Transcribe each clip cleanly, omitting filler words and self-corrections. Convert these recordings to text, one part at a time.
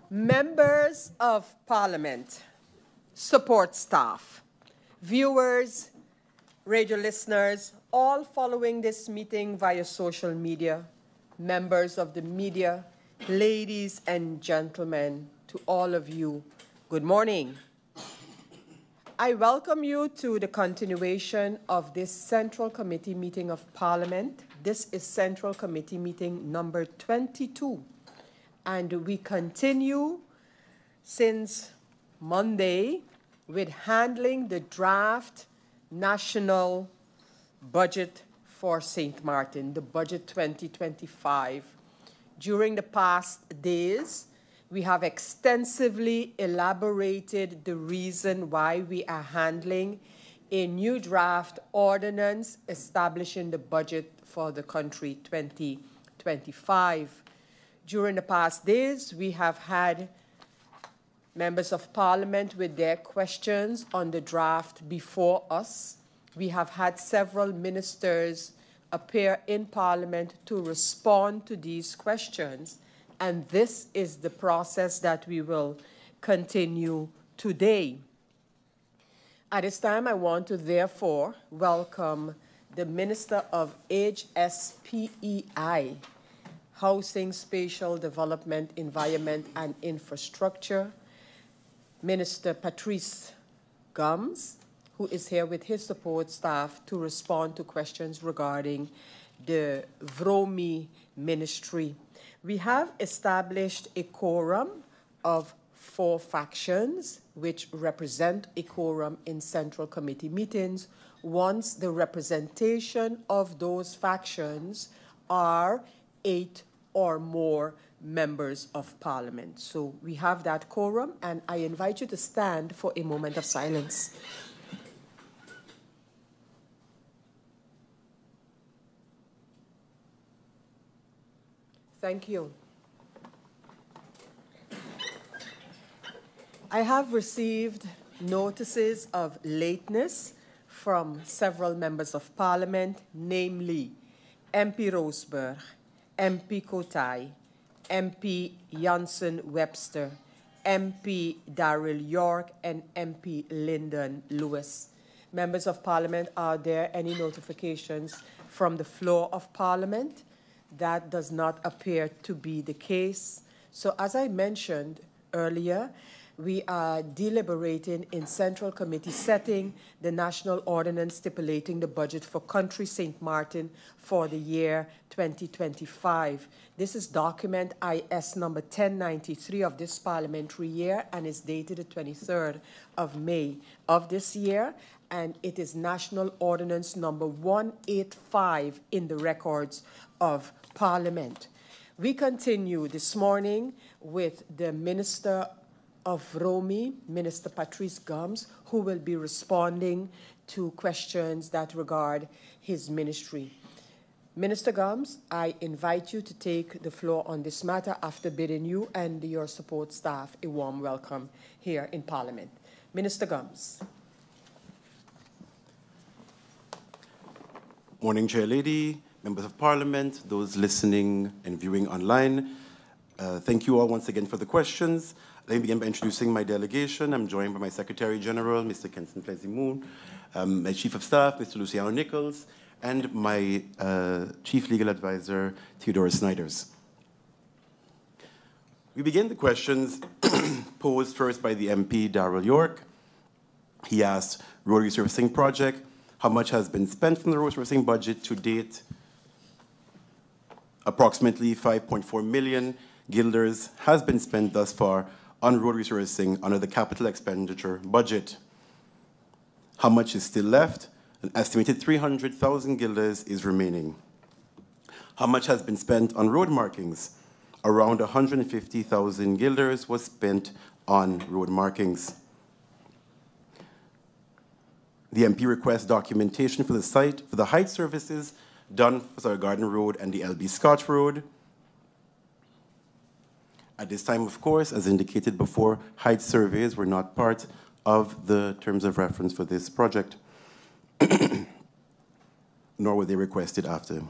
Members of Parliament, support staff, viewers, radio listeners, all following this meeting via social media, members of the media, ladies and gentlemen, to all of you, good morning. I welcome you to the continuation of this Central Committee meeting of Parliament. This is Central Committee meeting number 22. And we continue since Monday with handling the draft national budget for St. Martin, the budget 2025. During the past days, we have extensively elaborated the reason why we are handling a new draft ordinance establishing the budget for the country 2025. During the past days, we have had members of Parliament with their questions on the draft before us. We have had several ministers appear in Parliament to respond to these questions, and this is the process that we will continue today. At this time, I want to therefore welcome the Minister of HSPEI, Housing, Spatial Development, Environment and Infrastructure, Minister Patrice Gumbs, who is here with his support staff to respond to questions regarding the VROMI ministry. We have established a quorum of 4 factions, which represent a quorum in Central Committee meetings, once the representation of those factions are 8 or more members of Parliament. So we have that quorum, and I invite you to stand for a moment of silence. Thank you. I have received notices of lateness from several members of Parliament, namely MP Roseburg, MP Kotai, MP Jansen-Webster, MP Darrell York, and MP Lyndon Lewis. Members of Parliament, are there any notifications from the floor of Parliament? That does not appear to be the case. So as I mentioned earlier, we are deliberating in Central Committee setting the national ordinance stipulating the budget for country St. Martin for the year 2025. This is document IS number 1093 of this parliamentary year and is dated the 23rd of May of this year, and it is national ordinance number 185 in the records of Parliament. We continue this morning with the Minister of VROMI, Minister Patrice Gumbs, who will be responding to questions that regard his ministry. Minister Gumbs, I invite you to take the floor on this matter after bidding you and your support staff a warm welcome here in Parliament. Minister Gumbs. Morning, Chair Lady, members of Parliament, those listening and viewing online. Thank you all once again for the questions. Let me begin by introducing my delegation. I'm joined by my Secretary General, Mr. Kenson Plessy-Moon, my Chief of Staff, Mr. Luciano Nichols, and my Chief Legal Advisor, Theodore Snyders. We begin the questions posed first by the MP, Darrell York. He asked, road resurfacing project, how much has been spent from the road resurfacing budget to date? Approximately 5.4 million guilders has been spent thus far on road resurfacing under the capital expenditure budget. How much is still left? An estimated 300,000 guilders is remaining. How much has been spent on road markings? Around 150,000 guilders was spent on road markings. The MP requests documentation for the site for the height services done for Garden Road and the LB Scotch Road. At this time, of course, as indicated before, height surveys were not part of the terms of reference for this project, nor were they requested after.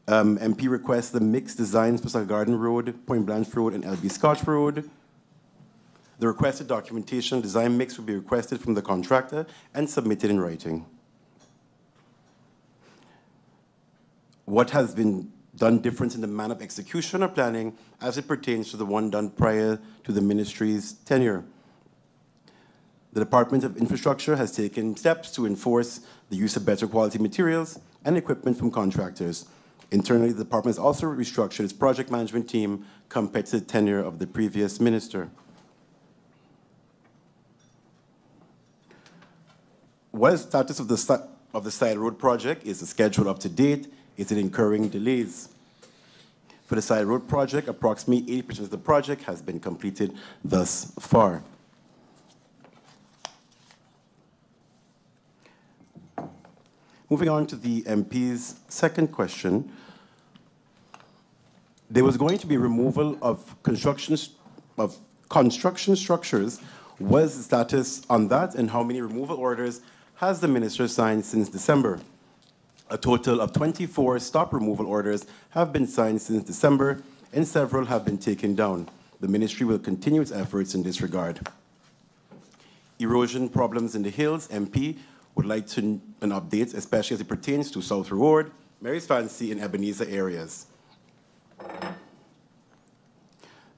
MP requests the mixed designs for Sucker Garden Road, Point Blanche Road, and LB Scotch Road. The requested documentation design mix will be requested from the contractor and submitted in writing. What has been done different in the manner of execution or planning as it pertains to the one done prior to the ministry's tenure? The Department of Infrastructure has taken steps to enforce the use of better quality materials and equipment from contractors. Internally, the department has also restructured its project management team compared to the tenure of the previous minister. What is the status of the side road project? Is the schedule up to date? Is it incurring delays? For the side road project, approximately 80% of the project has been completed thus far. Moving on to the MP's second question. There was going to be removal of construction structures. What is the status on that, and how many removal orders has the minister signed since December? A total of 24 stop removal orders have been signed since December, and several have been taken down. The ministry will continue its efforts in this regard. Erosion problems in the hills, MP would like an update, especially as it pertains to South Reward, Mary's Fancy, and Ebenezer areas.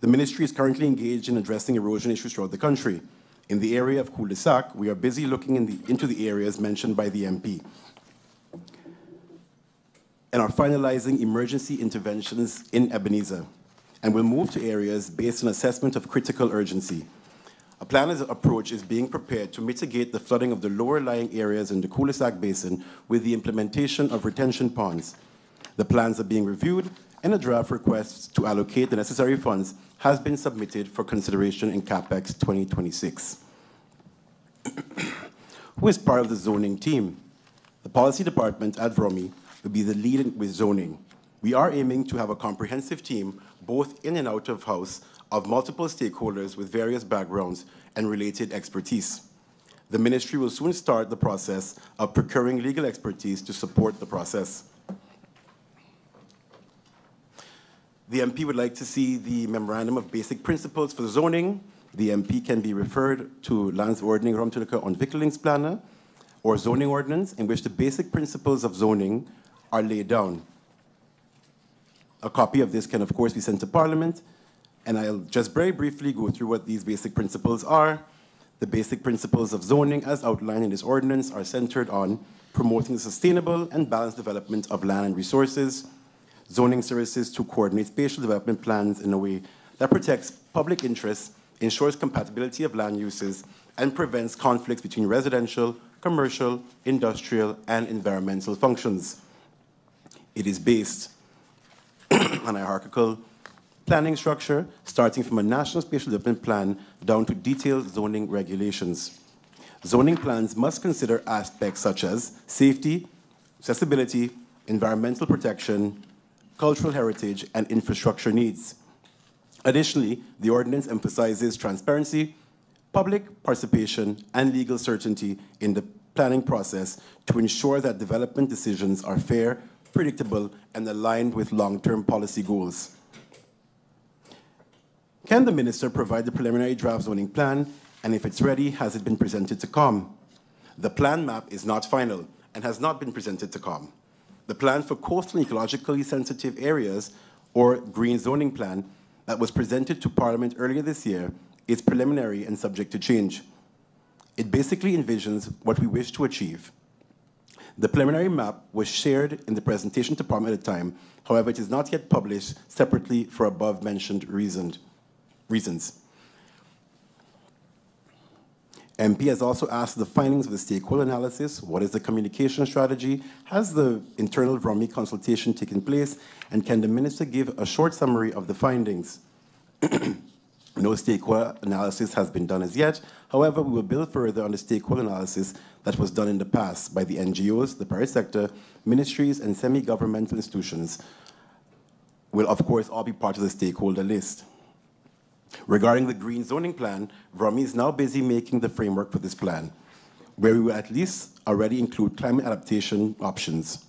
The ministry is currently engaged in addressing erosion issues throughout the country. In the area of Cul-de-Sac, we are busy looking into the areas mentioned by the MP and are finalizing emergency interventions in Ebenezer, and will move to areas based on assessment of critical urgency. A planned approach is being prepared to mitigate the flooding of the lower-lying areas in the Cul-de-Sac Basin with the implementation of retention ponds. The plans are being reviewed, and a draft request to allocate the necessary funds has been submitted for consideration in CapEx 2026. Who is part of the zoning team? The policy department at VROMI will be the lead with zoning. We are aiming to have a comprehensive team, both in and out of house, of multiple stakeholders with various backgrounds and related expertise. The ministry will soon start the process of procuring legal expertise to support the process. The MP would like to see the Memorandum of Basic Principles for Zoning. The MP can be referred to Landsordning Ruimtelijke Ontwikkelingsplanne or zoning ordinance, in which the basic principles of zoning are laid down. A copy of this can, of course, be sent to Parliament, and I'll just very briefly go through what these basic principles are. The basic principles of zoning, as outlined in this ordinance, are centered on promoting the sustainable and balanced development of land and resources, zoning services to coordinate spatial development plans in a way that protects public interests, ensures compatibility of land uses, and prevents conflicts between residential, commercial, industrial, and environmental functions. It is based on a hierarchical planning structure, starting from a national spatial development plan down to detailed zoning regulations. Zoning plans must consider aspects such as safety, accessibility, environmental protection, cultural heritage, and infrastructure needs. Additionally, the ordinance emphasizes transparency, public participation, and legal certainty in the planning process to ensure that development decisions are fair, predictable, and aligned with long-term policy goals. Can the minister provide the preliminary draft zoning plan, and if it's ready, has it been presented to COM? The plan map is not final and has not been presented to COM. The plan for coastal and ecologically sensitive areas, or green zoning plan, that was presented to Parliament earlier this year is preliminary and subject to change. It basically envisions what we wish to achieve. The preliminary map was shared in the presentation to Parliament at the time. However, it is not yet published separately for above-mentioned reasons. MP has also asked the findings of the stakeholder analysis. What is the communication strategy? Has the internal VROMI consultation taken place? And can the minister give a short summary of the findings? No stakeholder analysis has been done as yet. However, we will build further on the stakeholder analysis that was done in the past by the NGOs, the private sector, ministries, and semi-governmental institutions. Will, of course, all be part of the stakeholder list. Regarding the green zoning plan, VROMI is now busy making the framework for this plan, where we will at least already include climate adaptation options.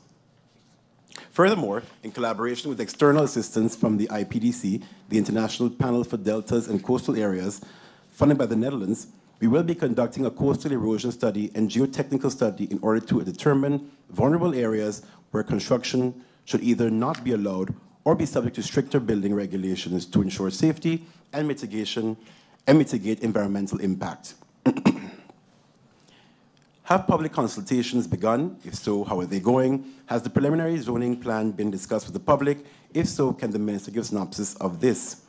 Furthermore, in collaboration with external assistance from the IPDC, the International Panel for Deltas and Coastal Areas, funded by the Netherlands, we will be conducting a coastal erosion study and geotechnical study in order to determine vulnerable areas where construction should either not be allowed or be subject to stricter building regulations to ensure safety and mitigate environmental impact. Have public consultations begun? If so, how are they going? Has the preliminary zoning plan been discussed with the public? If so, can the minister give a synopsis of this?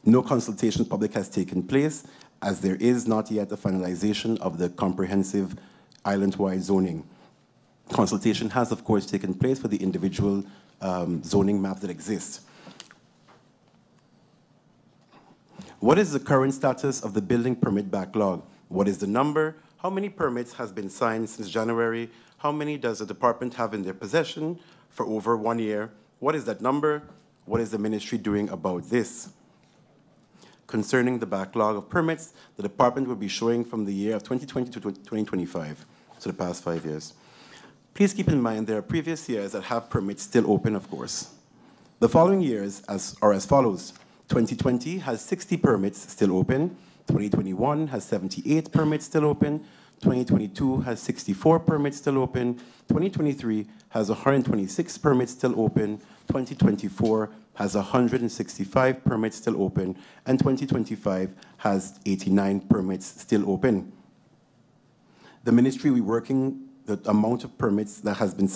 No consultation public has taken place, as there is not yet a finalization of the comprehensive island-wide zoning. Consultation has, of course, taken place for the individual zoning maps that exist. What is the current status of the building permit backlog? What is the number? How many permits has been signed since January? How many does the department have in their possession for over 1 year? What is that number? What is the ministry doing about this? Concerning the backlog of permits, the department will be showing from the year of 2020 to 2025, so the past 5 years. Please keep in mind there are previous years that have permits still open, of course. The following years are as follows. 2020 has 60 permits still open. 2021 has 78 permits still open. 2022 has 64 permits still open. 2023 has 126 permits still open. 2024 has 165 permits still open. And 2025 has 89 permits still open. The ministry will be working the amount of permits that has been,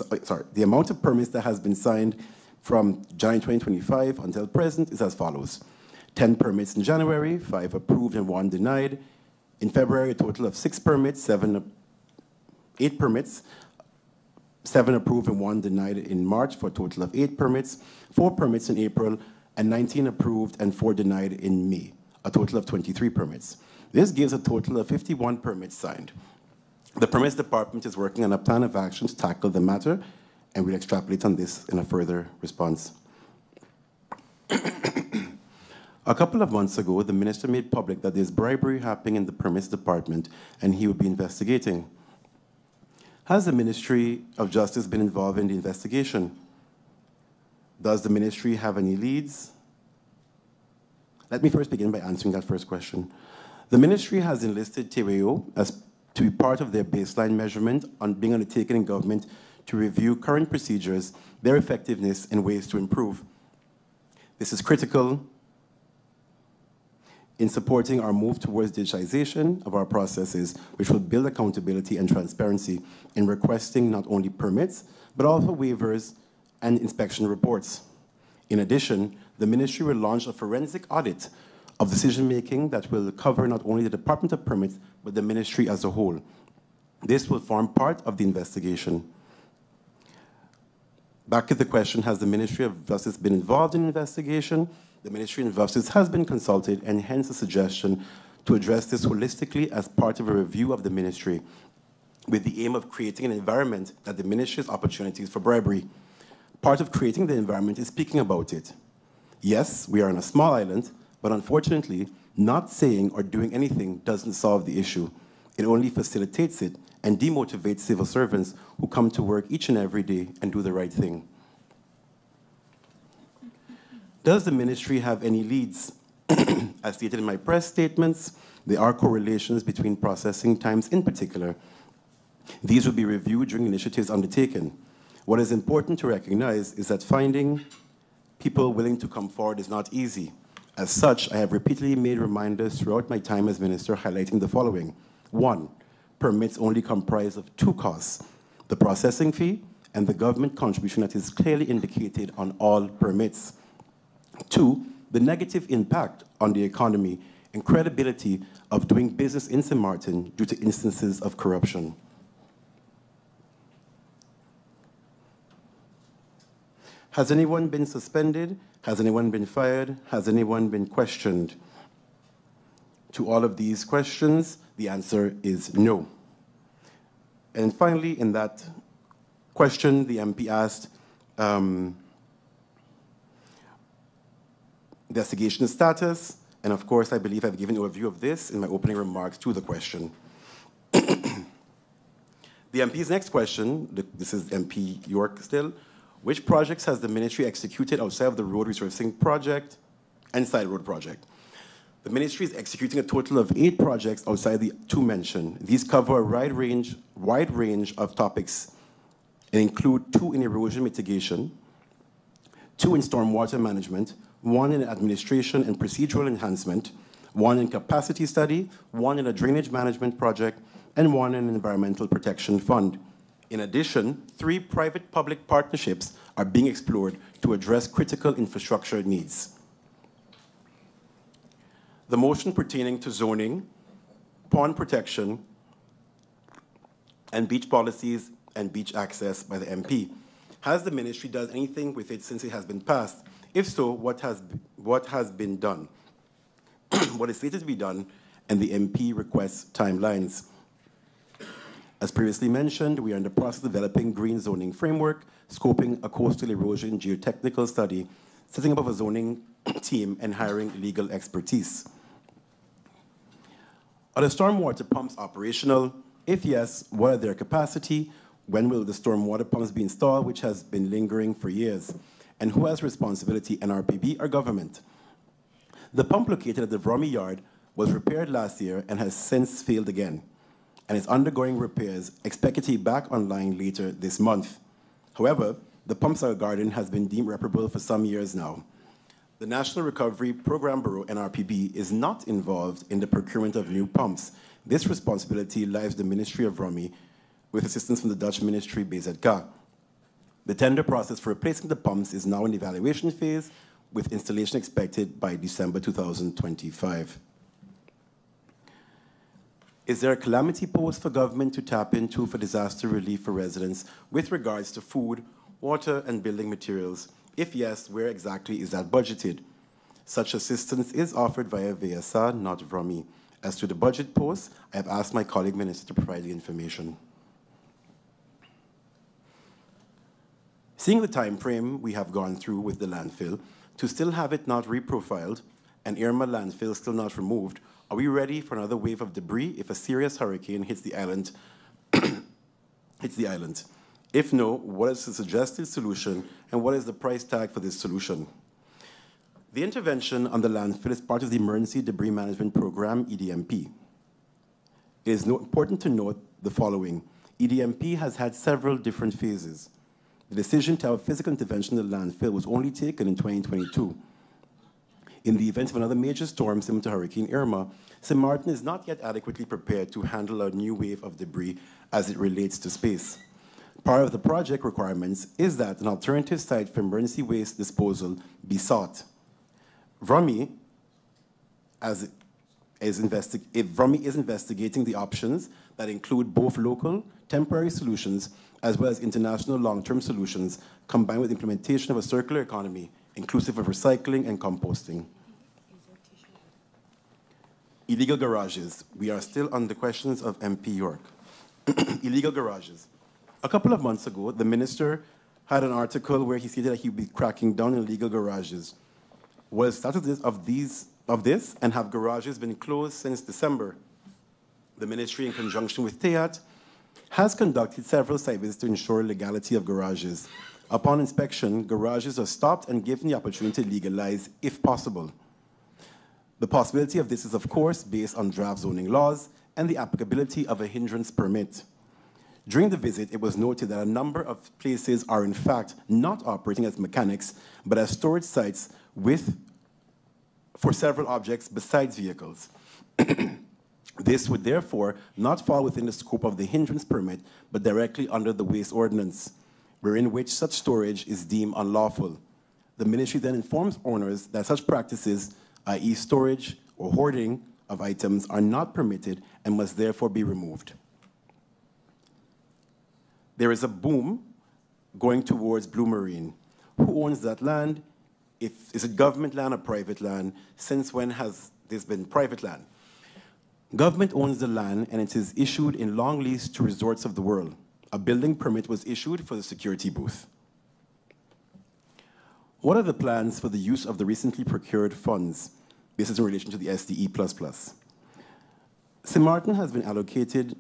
the amount of permits that has been signed from January 2025 until present is as follows. 10 permits in January, 5 approved and 1 denied. In February, a total of 6 permits, 8 permits, 7 approved and 1 denied in March for a total of 8 permits, 4 permits in April, and 19 approved and 4 denied in May, a total of 23 permits. This gives a total of 51 permits signed. The Permits Department is working on a plan of action to tackle the matter, and we'll extrapolate on this in a further response. A couple of months ago, the minister made public that there's bribery happening in the Permits Department, and he would be investigating. Has the Ministry of Justice been involved in the investigation? Does the ministry have any leads? Let me first begin by answering that first question. The ministry has enlisted Tereo as to be part of their baseline measurement on being undertaken in government to review current procedures, their effectiveness, and ways to improve. This is critical in supporting our move towards digitization of our processes, which will build accountability and transparency in requesting not only permits, but also waivers and inspection reports. In addition, the ministry will launch a forensic audit of decision-making that will cover not only the Department of Permits, but the ministry as a whole. This will form part of the investigation. Back to the question, has the Ministry of Justice been involved in the investigation? The Ministry of Justice has been consulted, and hence a suggestion to address this holistically as part of a review of the ministry, with the aim of creating an environment that diminishes opportunities for bribery. Part of creating the environment is speaking about it. Yes, we are on a small island, but unfortunately, not saying or doing anything doesn't solve the issue. It only facilitates it and demotivates civil servants who come to work each and every day and do the right thing. Does the ministry have any leads? As stated in my press statements, there are correlations between processing times in particular. These will be reviewed during initiatives undertaken. What is important to recognize is that finding people willing to come forward is not easy. As such, I have repeatedly made reminders throughout my time as minister highlighting the following. 1, permits only comprise of 2 costs, the processing fee and the government contribution that is clearly indicated on all permits. 2, the negative impact on the economy and credibility of doing business in St. Martin due to instances of corruption. Has anyone been suspended? Has anyone been fired? Has anyone been questioned? To all of these questions, the answer is no. And finally, in that question, the MP asked, investigation status, and of course, I believe I've given an overview of this in my opening remarks to the question. The MP's next question, this is MP York still, Which projects has the ministry executed outside of the road resurfacing project and side road project? The ministry is executing a total of 8 projects outside the 2 mentioned. These cover a wide range of topics and include 2 in erosion mitigation, 2 in stormwater management, 1 in administration and procedural enhancement, 1 in capacity study, 1 in a drainage management project, and 1 in an environmental protection fund. In addition, 3 private-public partnerships are being explored to address critical infrastructure needs. The motion pertaining to zoning, pond protection, and beach policies and beach access by the MP. Has the ministry done anything with it since it has been passed? If so, what has been done? What is slated to be done, and the MP requests timelines. As previously mentioned, we are in the process of developing green zoning framework, scoping a coastal erosion geotechnical study, setting up a zoning team, and hiring legal expertise. Are the stormwater pumps operational? If yes, what are their capacity? When will the stormwater pumps be installed, which has been lingering for years? And who has responsibility, NRPB or government? The pump located at the VROMI yard was repaired last year and has since failed again, and is undergoing repairs, expected to be back online later this month. However, the pumps at our garden has been deemed reparable for some years now. The National Recovery Program Bureau, NRPB, is not involved in the procurement of new pumps. This responsibility lies with the Ministry of VROMI, with assistance from the Dutch ministry based at Ga. The tender process for replacing the pumps is now in the evaluation phase, with installation expected by December 2025. Is there a calamity post for government to tap into for disaster relief for residents with regards to food, water, and building materials? If yes, where exactly is that budgeted? Such assistance is offered via VSA, not VROMI. As to the budget post, I have asked my colleague minister to provide the information. Seeing the time frame we have gone through with the landfill, to still have it not reprofiled and Irma landfill still not removed, are we ready for another wave of debris if a serious hurricane hits the island? If no, what is the suggested solution, and what is the price tag for this solution? The intervention on the landfill is part of the Emergency Debris Management Program, EDMP. It is important to note the following. EDMP has had several different phases. The decision to have physical intervention in the landfill was only taken in 2022. In the event of another major storm similar to Hurricane Irma, St. Martin is not yet adequately prepared to handle a new wave of debris as it relates to space. Part of the project requirements is that an alternative site for emergency waste disposal be sought. VROMI is investigating the options that include both local, temporary solutions, as well as international long-term solutions, combined with implementation of a circular economy, inclusive of recycling and composting. Illegal garages. We are still on the questions of MP York. Illegal garages. A couple of months ago, the minister had an article where he stated that he would be cracking down on illegal garages. What is the status of this, and have garages been closed since December? The ministry, in conjunction with TEAT, has conducted several site visits to ensure legality of garages. Upon inspection, garages are stopped and given the opportunity to legalize if possible. The possibility of this is, of course, based on draft zoning laws and the applicability of a hindrance permit. During the visit, it was noted that a number of places are in fact not operating as mechanics, but as storage sites for several objects besides vehicles. This would therefore not fall within the scope of the hindrance permit, but directly under the waste ordinance, wherein which such storage is deemed unlawful. The ministry then informs owners that such practices, i.e. storage or hoarding of items, are not permitted and must therefore be removed. There is a boom going towards Blue Marine. Who owns that land? Is it government land or private land? Since when has this been private land? Government owns the land, and it is issued in long lease to resorts of the world. A building permit was issued for the security booth. What are the plans for the use of the recently procured funds? This is in relation to the SDE++. St. Martin has been allocated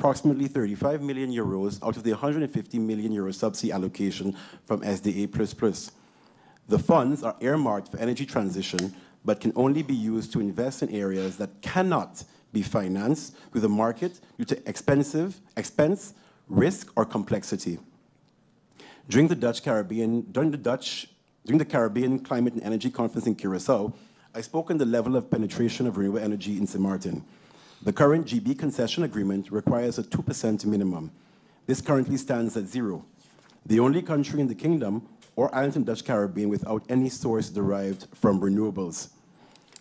approximately 35 million euros out of the 150 million euro subsidy allocation from SDA++. The funds are earmarked for energy transition, but can only be used to invest in areas that cannot be financed through the market due to expense, risk, or complexity. During the Caribbean Climate and Energy Conference in Curacao, I spoke on the level of penetration of renewable energy in St. Martin. The current GB concession agreement requires a 2% minimum. This currently stands at 0. The only country in the Kingdom or islands in Dutch Caribbean without any source derived from renewables.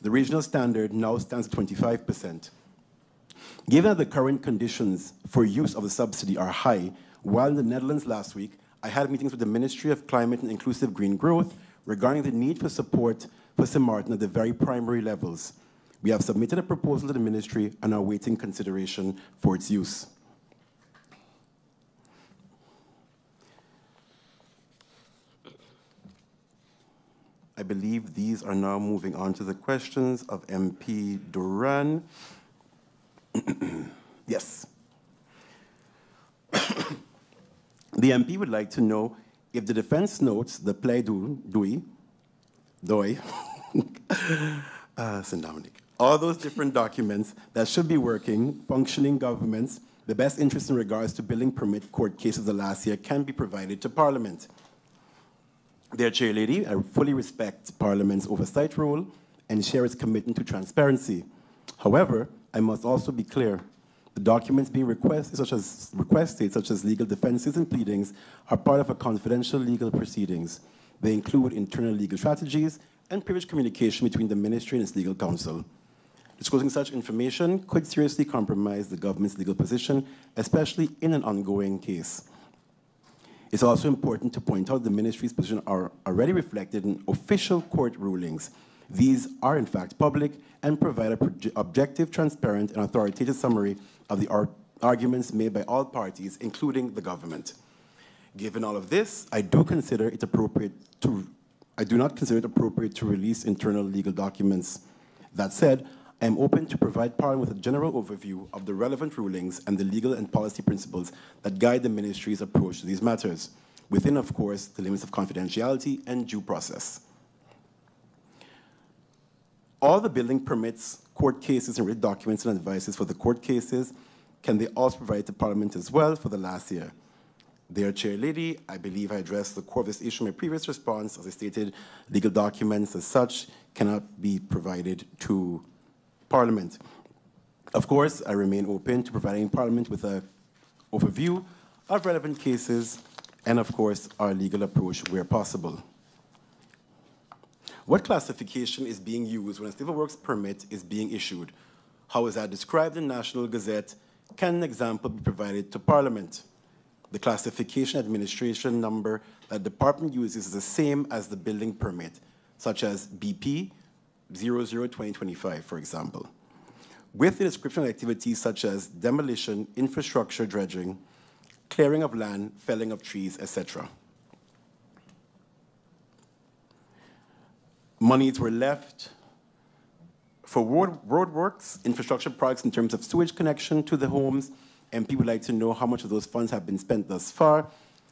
The regional standard now stands at 25%. Given that the current conditions for use of the subsidy are high, while in the Netherlands last week, I had meetings with the Ministry of Climate and Inclusive Green Growth regarding the need for support for St. Martin at the very primary levels. We have submitted a proposal to the ministry and are awaiting consideration for its use. I believe these are now moving on to the questions of MP Duran. Yes. The MP would like to know if the defense notes the plaidoyer, St. Dominic, all those different documents that should be working, functioning governments, the best interest in regards to building permit court cases of the last year can be provided to Parliament. Dear Chair Lady, I fully respect Parliament's oversight role and share its commitment to transparency. However, I must also be clear. The documents being requested, such as legal defenses and pleadings, are part of a confidential legal proceedings. They include internal legal strategies and privileged communication between the ministry and its legal counsel. Disclosing such information could seriously compromise the government's legal position, especially in an ongoing case. It's also important to point out the ministry's position are already reflected in official court rulings. These are, in fact, public and provide an objective, transparent, and authoritative summary of the arguments made by all parties, including the government. Given all of this, I do not consider it appropriate to release internal legal documents. That said, I am open to provide Parliament with a general overview of the relevant rulings and the legal and policy principles that guide the ministry's approach to these matters, within, of course, the limits of confidentiality and due process. All the building permits, court cases, and written documents and advices for the court cases can they also provide to Parliament as well for the last year. Dear Chair Lady, I believe I addressed the core of this issue in my previous response. As I stated, legal documents as such cannot be provided to Parliament. Of course, I remain open to providing Parliament with an overview of relevant cases and, of course, our legal approach where possible. What classification is being used when a civil works permit is being issued? How is that described in National Gazette? Can an example be provided to Parliament? The classification administration number that the department uses is the same as the building permit, such as BP 00-2025, for example, with the description of activities such as demolition, infrastructure dredging, clearing of land, felling of trees, etc. Monies were left for roadworks, infrastructure projects in terms of sewage connection to the homes, and people would like to know how much of those funds have been spent thus far.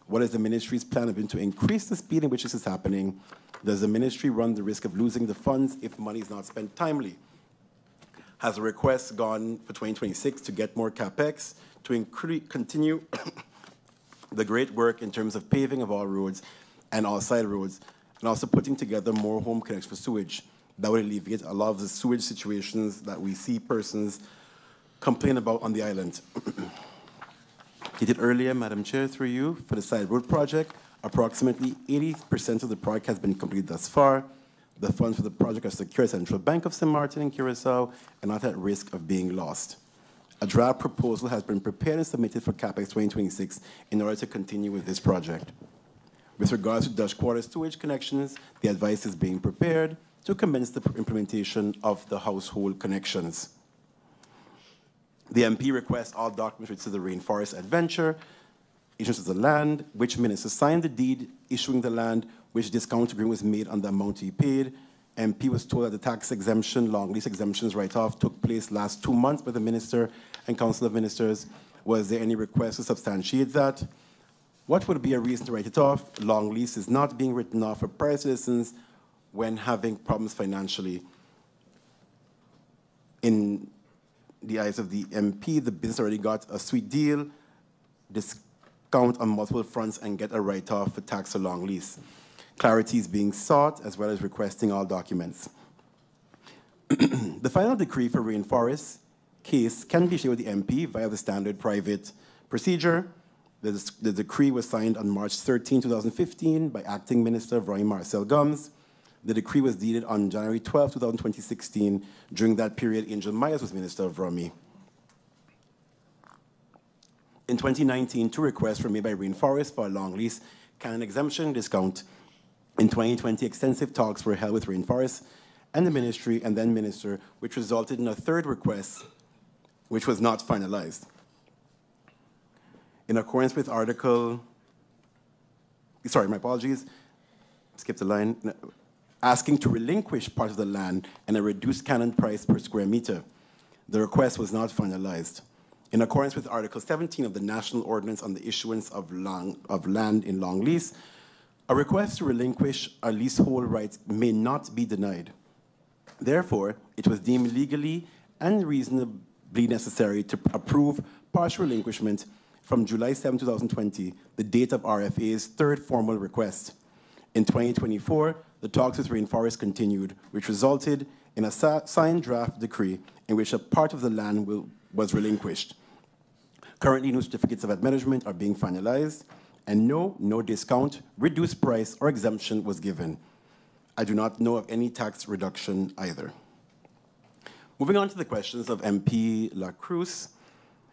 What is the ministry's plan to increase the speed in which this is happening? Does the ministry run the risk of losing the funds if money is not spent timely? Has a request gone for 2026 to get more CapEx to continue the great work in terms of paving of all roads and all side roads, and also putting together more home connections for sewage? That would alleviate a lot of the sewage situations that we see persons complain about on the island. Stated earlier, Madam Chair, through you, for the side road project, approximately 80% of the project has been completed thus far. The funds for the project are secure at Central Bank of St. Martin and Curacao and not at risk of being lost. A draft proposal has been prepared and submitted for CapEx 2026 in order to continue with this project. With regards to Dutch Quarter sewage connections, the advice is being prepared to commence the implementation of the household connections. The MP requests all documents related to the Rainforest Adventure, issuance of the land, which minister signed the deed issuing the land, which discount agreement was made on the amount to be paid. MP was told that the tax exemption, long lease exemptions write-off took place last 2 months by the Minister and Council of Ministers. Was there any request to substantiate that? What would be a reason to write it off? Long lease is not being written off for private citizens when having problems financially. In the eyes of the MP, the business already got a sweet deal, discount on multiple fronts, and get a write-off for tax or long lease. Clarity is being sought, as well as requesting all documents. The final decree for rainforest case can be shared with the MP via the standard private procedure. The decree was signed on March 13, 2015 by Acting Minister VROMI Marcel Gumbs. The decree was dated on January 12, 2016. During that period, Angel Myers was Minister of VROMI. In 2019, 2 requests were made by Rainforest for a long lease canon exemption discount. In 2020, extensive talks were held with Rainforest and the ministry and then minister, which resulted in a 3rd request, which was not finalized. In accordance with Article, sorry, my apologies, skipped a line, asking to relinquish part of the land and a reduced canon price per square meter. The request was not finalized. In accordance with Article 17 of the National Ordinance on the Issuance of Land in Long Lease, a request to relinquish a leasehold rights may not be denied. Therefore, it was deemed legally and reasonably necessary to approve partial relinquishment from July 7, 2020, the date of RFA's 3rd formal request. In 2024, the talks with Rainforest continued, which resulted in a signed draft decree in which a part of the land was relinquished. Currently, no certificates of management are being finalized, and no discount, reduced price, or exemption was given. I do not know of any tax reduction either. Moving on to the questions of MP La Cruz.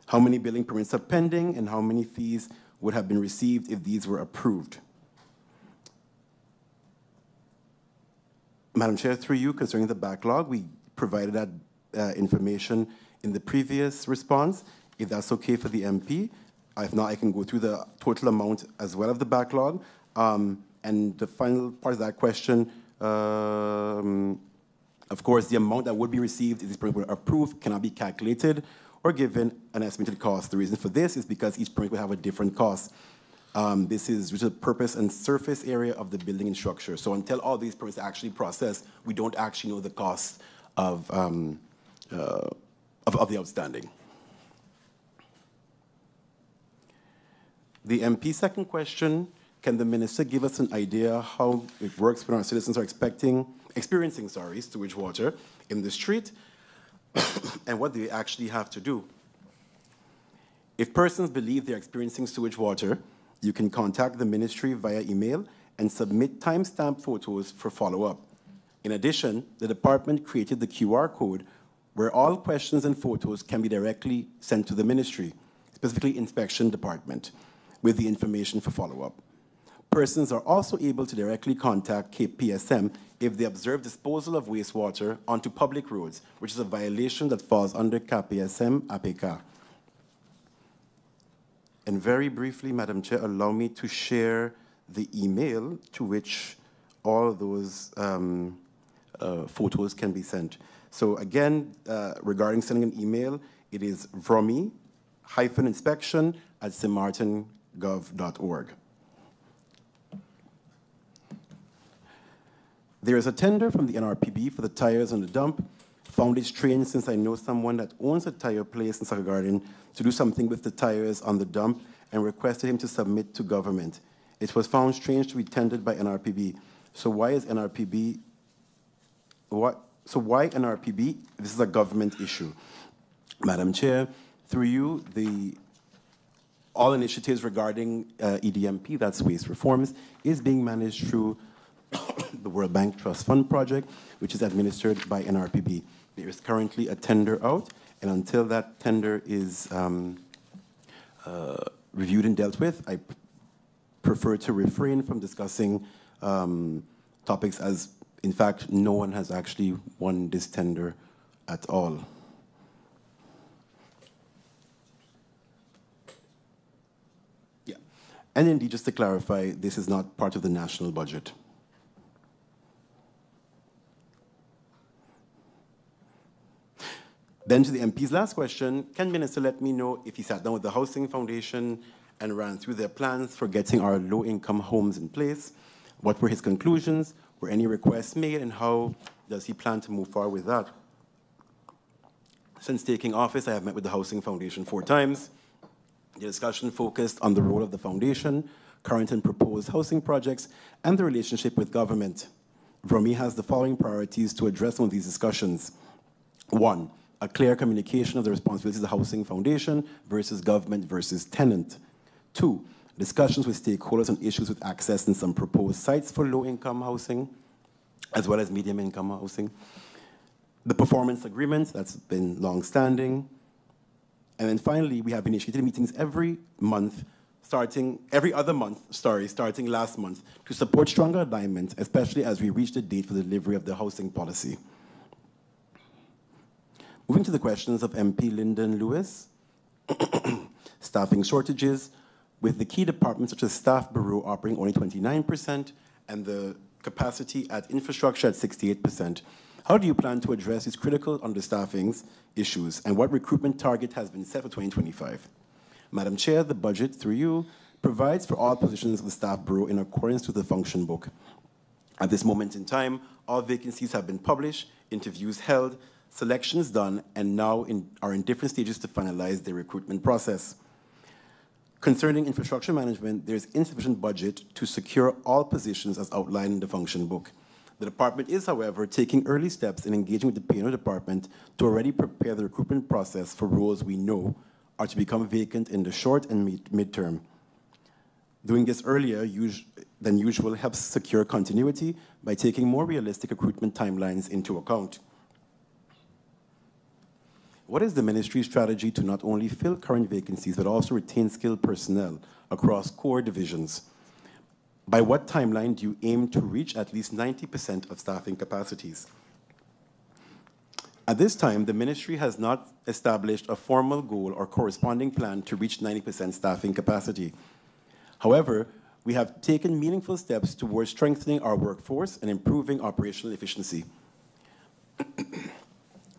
How many building permits are pending, and how many fees would have been received if these were approved? Madam Chair, through you, concerning the backlog, we provided that information in the previous response. If that's okay for the MP, if not, I can go through the total amount as well of the backlog. And the final part of that question, of course, the amount that would be received if these permits were approved cannot be calculated or given an estimated cost. The reason for this is because each permit will have a different cost. This is due to the purpose and surface area of the building and structure. So until all these permits are actually processed, we don't actually know the cost of the outstanding. The MP's second question, can the minister give us an idea how it works when our citizens are experiencing sewage water in the street, and what do they actually have to do? If persons believe they're experiencing sewage water, you can contact the ministry via email and submit timestamp photos for follow-up. In addition, the department created the QR code where all questions and photos can be directly sent to the ministry, specifically inspection department, with the information for follow-up. Persons are also able to directly contact KPSM if they observe disposal of wastewater onto public roads, which is a violation that falls under KPSM APK. And very briefly, Madam Chair, allow me to share the email to which all of those photos can be sent. So again, regarding sending an email, it is VROMI-inspection@stmartingov.org. There is a tender from the NRPB for the tires on the dump. Found it strange since I know someone that owns a tire place in Soccer Garden to do something with the tires on the dump and requested him to submit to government. It was found strange to be tendered by NRPB. So why is NRPB, why NRPB? This is a government issue. Madam Chair, through you, all initiatives regarding EDMP, that's waste reforms, is being managed through the World Bank Trust Fund project, which is administered by NRPB. There is currently a tender out, and until that tender is reviewed and dealt with, I prefer to refrain from discussing topics, as in fact no one has actually won this tender at all. Yeah, and indeed, just to clarify, this is not part of the national budget. Then to the MP's last question, can Minister let me know if he sat down with the Housing Foundation and ran through their plans for getting our low-income homes in place? What were his conclusions? Were any requests made, and how does he plan to move forward with that? Since taking office, I have met with the Housing Foundation 4 times. The discussion focused on the role of the foundation, current and proposed housing projects, and the relationship with government. VROMI has the following priorities to address some of these discussions. 1, a clear communication of the responsibilities of the Housing Foundation versus government versus tenant. 2, discussions with stakeholders on issues with access in some proposed sites for low-income housing, as well as medium-income housing. The performance agreement, that's been long-standing. And then finally, we have initiated meetings every other month, starting last month, to support stronger alignment, especially as we reach the date for the delivery of the housing policy. Moving to the questions of MP Lyndon Lewis. Staffing shortages, with the key departments such as Staff Bureau operating only 29% and the capacity at infrastructure at 68%. How do you plan to address these critical understaffing issues, and what recruitment target has been set for 2025? Madam Chair, the budget, through you, provides for all positions of the Staff Bureau in accordance with the function book. At this moment in time, all vacancies have been published, interviews held, selections done, and now are in different stages to finalize the recruitment process. Concerning infrastructure management, there is insufficient budget to secure all positions as outlined in the function book. The department is, however, taking early steps in engaging with the P&O department to already prepare the recruitment process for roles we know are to become vacant in the short and midterm. Doing this earlier than usual helps secure continuity by taking more realistic recruitment timelines into account. What is the ministry's strategy to not only fill current vacancies, but also retain skilled personnel across core divisions? By what timeline do you aim to reach at least 90% of staffing capacities? At this time, the ministry has not established a formal goal or corresponding plan to reach 90% staffing capacity. However, we have taken meaningful steps towards strengthening our workforce and improving operational efficiency.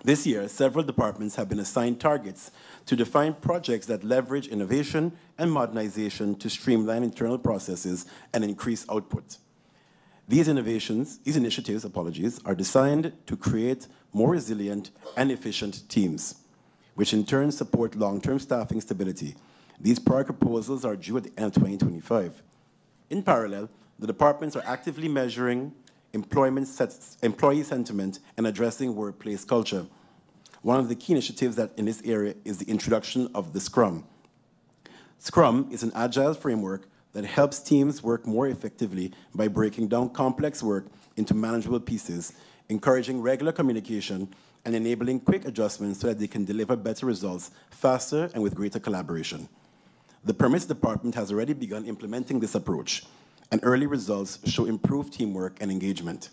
This year, several departments have been assigned targets to define projects that leverage innovation and modernization to streamline internal processes and increase output. These initiatives, are designed to create more resilient and efficient teams, which in turn support long-term staffing stability. These prior proposals are due at the end of 2025. In parallel, the departments are actively measuring employee sentiment and addressing workplace culture. One of the key initiatives in this area is the introduction of the Scrum. Scrum is an agile framework that helps teams work more effectively by breaking down complex work into manageable pieces, encouraging regular communication, and enabling quick adjustments so that they can deliver better results faster and with greater collaboration. The Permits Department has already begun implementing this approach, and early results show improved teamwork and engagement.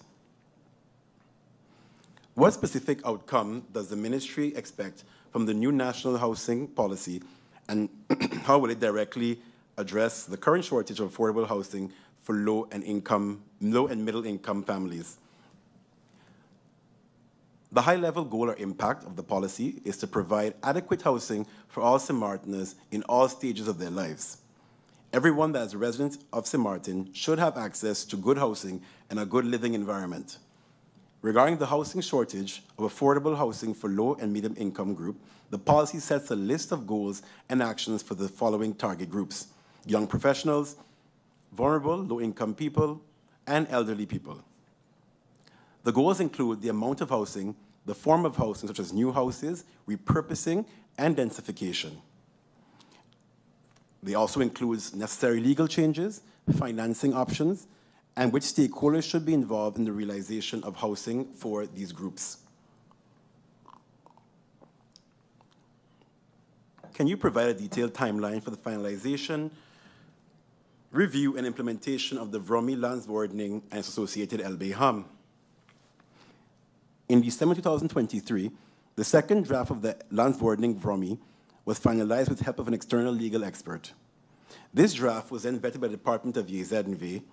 What specific outcome does the ministry expect from the new national housing policy, and how will it directly address the current shortage of affordable housing for low and middle income families? The high-level goal or impact of the policy is to provide adequate housing for all St. Martiners in all stages of their lives. Everyone that is a resident of St. Martin should have access to good housing and a good living environment. Regarding the housing shortage of affordable housing for low and medium income group, the policy sets a list of goals and actions for the following target groups: young professionals, vulnerable low-income people, and elderly people. The goals include the amount of housing, the form of housing such as new houses, repurposing, and densification. They also include necessary legal changes, financing options, and which stakeholders should be involved in the realization of housing for these groups. Can you provide a detailed timeline for the finalization, review, and implementation of the VROMI Landsverordening and its associated LBHAM? In December 2023, the second draft of the Landsverordening VROMI was finalized with the help of an external legal expert. This draft was then vetted by the Department of YZV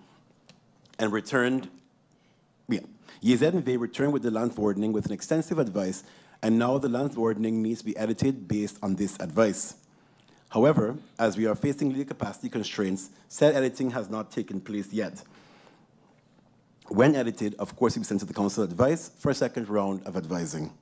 and returned, YZV returned with the Landsverordening with an extensive advice and now the land ordering needs to be edited based on this advice. However, as we are facing legal capacity constraints, said editing has not taken place yet. When edited, of course, it will be sent to the Council advice for a second round of advising.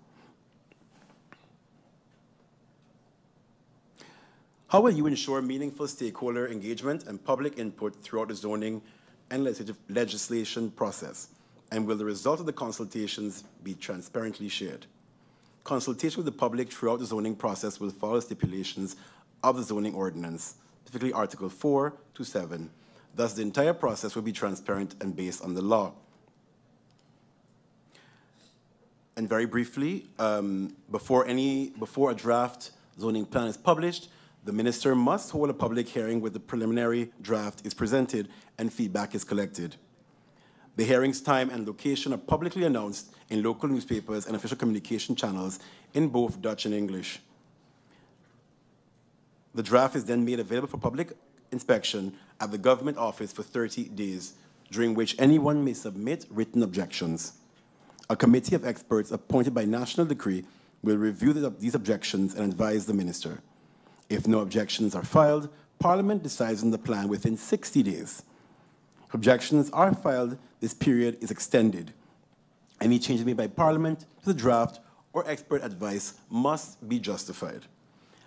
How will you ensure meaningful stakeholder engagement and public input throughout the zoning and legislation process? And will the result of the consultations be transparently shared? Consultation with the public throughout the zoning process will follow stipulations of the zoning ordinance, specifically Article 4 to 7. Thus, the entire process will be transparent and based on the law. And very briefly, before a draft zoning plan is published, the minister must hold a public hearing where the preliminary draft is presented and feedback is collected. The hearing's time and location are publicly announced in local newspapers and official communication channels in both Dutch and English. The draft is then made available for public inspection at the government office for 30 days, during which anyone may submit written objections. A committee of experts appointed by national decree will review these objections and advise the minister. If no objections are filed, Parliament decides on the plan within 60 days. If objections are filed, this period is extended. Any changes made by Parliament to the draft or expert advice must be justified.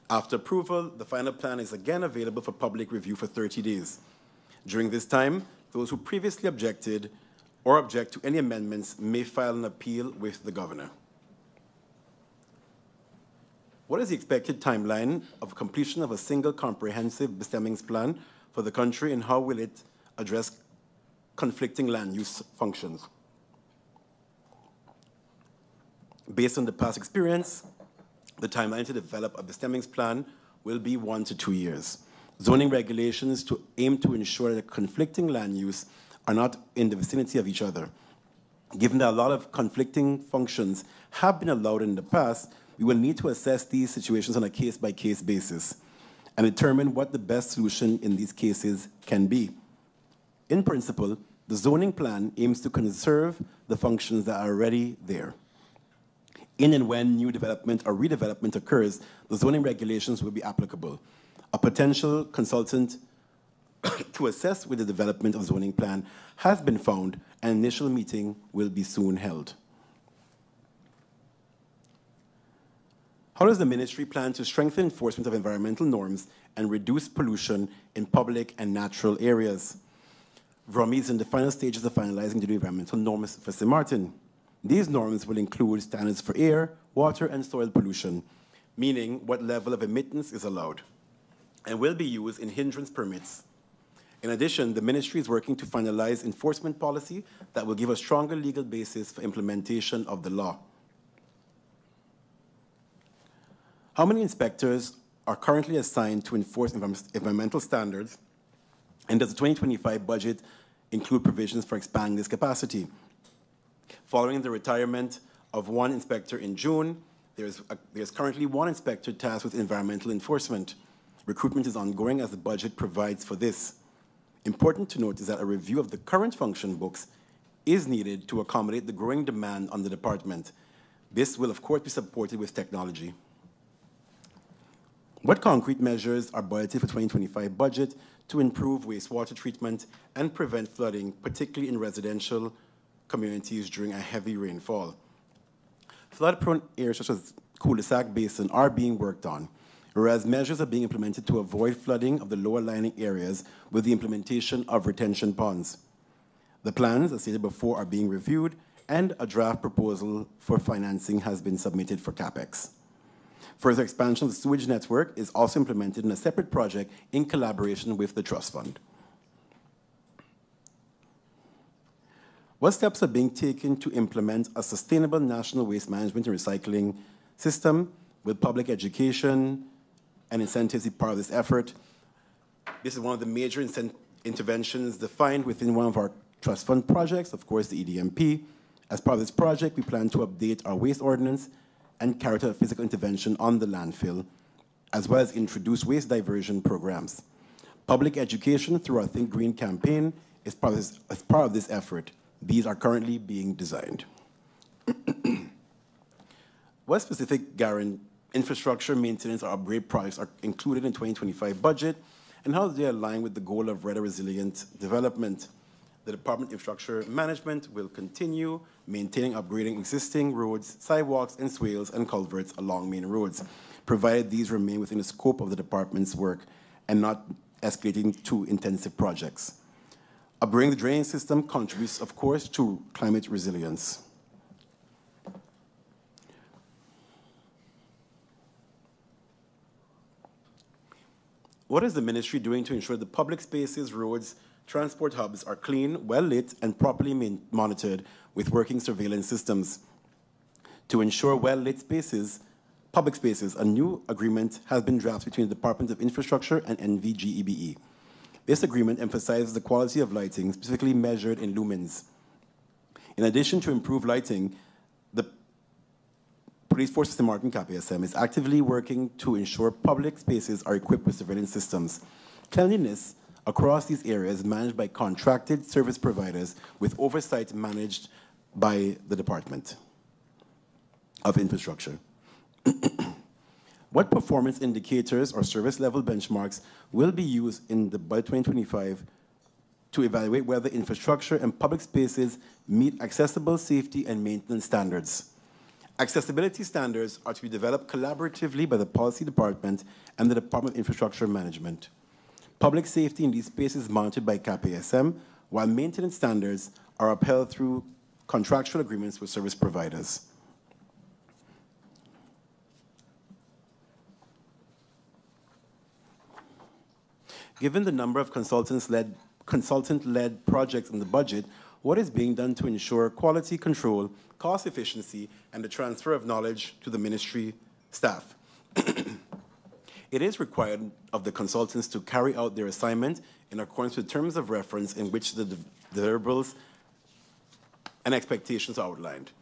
After approval, the final plan is again available for public review for 30 days. During this time, those who previously objected or object to any amendments may file an appeal with the governor. What is the expected timeline of completion of a single comprehensive bestemmings plan for the country, and how will it address conflicting land use functions? Based on the past experience, the timeline to develop a bestemmings plan will be 1 to 2 years. Zoning regulations aim to ensure that conflicting land use are not in the vicinity of each other. Given that a lot of conflicting functions have been allowed in the past, we will need to assess these situations on a case-by-case basis and determine what the best solution in these cases can be. In principle, the zoning plan aims to conserve the functions that are already there. In and when new development or redevelopment occurs, the zoning regulations will be applicable. A potential consultant to assess with the development of zoning plan has been found, and an initial meeting will be soon held. How does the ministry plan to strengthen enforcement of environmental norms and reduce pollution in public and natural areas? VROMI is in the final stages of finalizing the new environmental norms for St. Martin. These norms will include standards for air, water, and soil pollution, meaning what level of emittance is allowed, and will be used in hindrance permits. In addition, the ministry is working to finalize enforcement policy that will give a stronger legal basis for implementation of the law. How many inspectors are currently assigned to enforce environmental standards, and does the 2025 budget include provisions for expanding this capacity? Following the retirement of one inspector in June, there's currently one inspector tasked with environmental enforcement. Recruitment is ongoing as the budget provides for this. Important to note is that a review of the current function books is needed to accommodate the growing demand on the department. This will, of course, be supported with technology. What concrete measures are budgeted for 2025 budget to improve wastewater treatment and prevent flooding, particularly in residential communities during a heavy rainfall? Flood-prone areas such as cul-de-sac basin are being worked on, whereas measures are being implemented to avoid flooding of the lower lying areas with the implementation of retention ponds. The plans, as stated before, are being reviewed, and a draft proposal for financing has been submitted for CapEx. Further expansion of the sewage network is also implemented in a separate project in collaboration with the Trust Fund. What steps are being taken to implement a sustainable national waste management and recycling system with public education and incentives be part of this effort? This is one of the major interventions defined within one of our Trust Fund projects, of course, the EDMP. As part of this project, we plan to update our waste ordinance and carry out a physical intervention on the landfill, as well as introduce waste diversion programs. Public education through our Think Green campaign is part of this effort. These are currently being designed. What specific infrastructure maintenance or upgrade projects are included in 2025 budget, and how do they align with the goal of weather resilient development? The Department of Infrastructure Management will continue maintaining, upgrading existing roads, sidewalks, and swales and culverts along main roads, provided these remain within the scope of the department's work and not escalating to intensive projects. Upgrading the drainage system contributes, of course, to climate resilience. What is the ministry doing to ensure the public spaces, roads, transport hubs are clean, well-lit, and properly monitored with working surveillance systems? To ensure well-lit spaces, public spaces, a new agreement has been drafted between the Department of Infrastructure and NVGEBE. This agreement emphasizes the quality of lighting, specifically measured in lumens. In addition to improved lighting, the Police Force System Martin KPSM is actively working to ensure public spaces are equipped with surveillance systems. Cleanliness across these areas is managed by contracted service providers with oversight managed by the Department of Infrastructure. What performance indicators or service level benchmarks will be used in the budget 2025 to evaluate whether infrastructure and public spaces meet accessible safety and maintenance standards? Accessibility standards are to be developed collaboratively by the Policy Department and the Department of Infrastructure Management. Public safety in these spaces is monitored by KPSM, while maintenance standards are upheld through contractual agreements with service providers. Given the number of consultant-led projects in the budget, what is being done to ensure quality control, cost efficiency, and the transfer of knowledge to the ministry staff? It is required of the consultants to carry out their assignment in accordance with terms of reference in which the deliverables and expectations are outlined.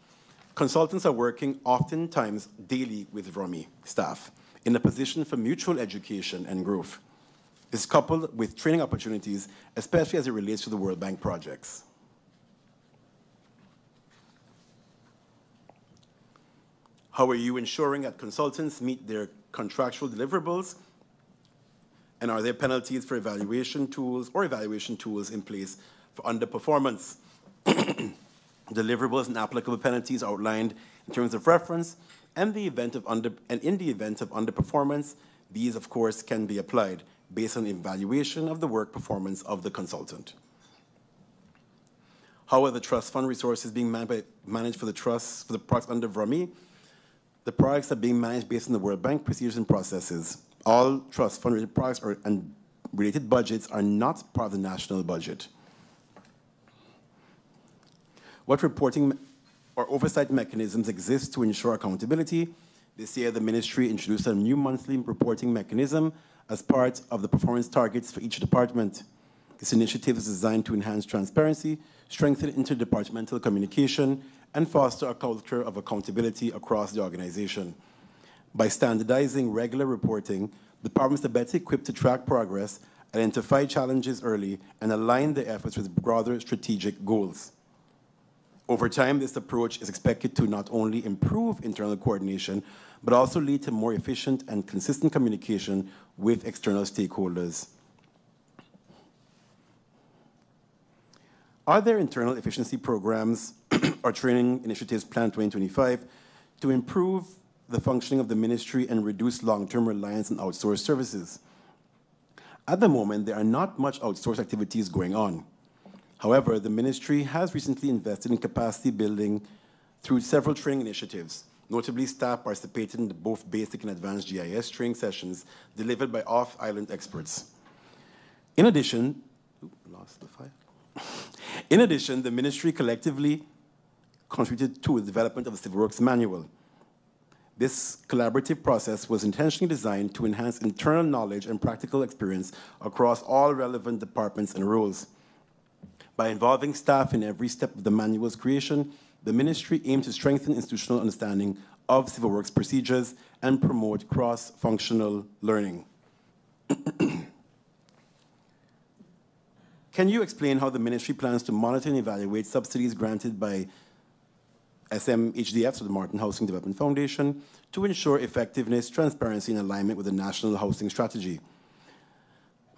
Consultants are working oftentimes daily with VROMI staff in a position for mutual education and growth. Is coupled with training opportunities, especially as it relates to the World Bank projects. How are you ensuring that consultants meet their contractual deliverables? And are there penalties for evaluation tools in place for underperformance? Deliverables and applicable penalties outlined in terms of reference, and in the event of underperformance, these, of course, can be applied based on the evaluation of the work performance of the consultant. How are the trust fund resources being managed for the projects under VROMI? The projects are being managed based on the World Bank procedures and processes. All trust fund related projects and related budgets are not part of the national budget. What reporting or oversight mechanisms exist to ensure accountability? This year, the ministry introduced a new monthly reporting mechanism as part of the performance targets for each department. This initiative is designed to enhance transparency, strengthen interdepartmental communication, and foster a culture of accountability across the organization. By standardizing regular reporting, departments are better equipped to track progress, identify challenges early, and align their efforts with broader strategic goals. Over time, this approach is expected to not only improve internal coordination, but also lead to more efficient and consistent communication with external stakeholders. Are there internal efficiency programs or training initiatives planned 2025 to improve the functioning of the ministry and reduce long-term reliance on outsourced services? At the moment, there are not much outsourced activities going on. However, the ministry has recently invested in capacity building through several training initiatives. Notably, staff participated in both basic and advanced GIS training sessions delivered by off-island experts. In addition, the ministry collectively contributed to the development of the Civil Works Manual. This collaborative process was intentionally designed to enhance internal knowledge and practical experience across all relevant departments and roles. By involving staff in every step of the manual's creation, the ministry aimed to strengthen institutional understanding of Civil Works procedures and promote cross-functional learning. Can you explain how the ministry plans to monitor and evaluate subsidies granted by SMHDF, so the Martin Housing Development Foundation, to ensure effectiveness, transparency, and alignment with the national housing strategy.